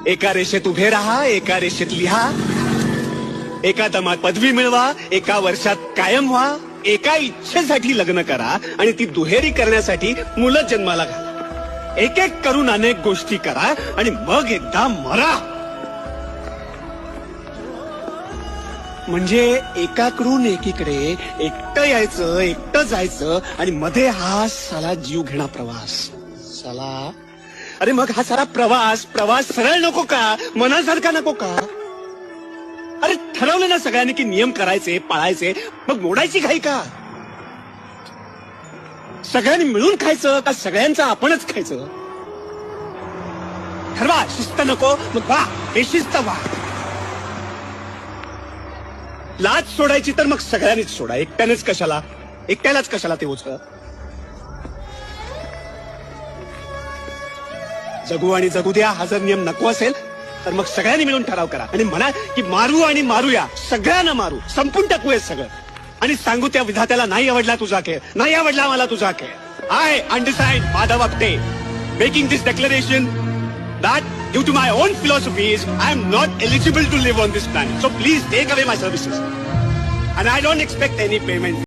एका रेषेत उभे राहा, एका रेषेत लिहा, एका दमात पदवी मिळवा, एका वर्षात कायम व्हा, एका इच्छेसाठी लग्न करा आणि ती दुहेरी करण्यासाठी मुलं जन्माला घाला. एक एक करून अनेक गोष्टी करा आणि मग एकदा मरा. म्हणजे एकाकडून एकीकडे एकटं यायचं, एकटं जायचं आणि मध्ये हा साला जीव घेणा प्रवास. साला अरे मग हा सारा प्रवास सरळ नको का, मनासारखा नको का? अरे ठरवलं ना सगळ्यांनी की नियम करायचे, पाळायचे, मग मोडायची घाई का? सगळ्यांनी मिळून खायचं का सगळ्यांचं आपणच खायचं? ठरवा. शिस्त नको मग वा, बेशिस्त वा. लाज सोडायची तर मग सगळ्यांनीच सोडा, एकट्यानेच कशाला, एकट्यालाच कशाला ते ओझं. जगू आणि जगू द्या हा जर नियम नको असेल तर मग सगळ्यांनी मिळून ठराव करा आणि म्हणा की मारू आणि मारूया, सगळ्यांना मारू, संपून टाकूया सगळं आणि सांगू त्या विधात्याला नाही आवडला तुझा खेळ, नाही आवडला मला तुझा खेळ. I understand Madhav Apte making this declaration that due to my own philosophies I am not eligible to live on this planet, so please take away my services and I don't expect any payment.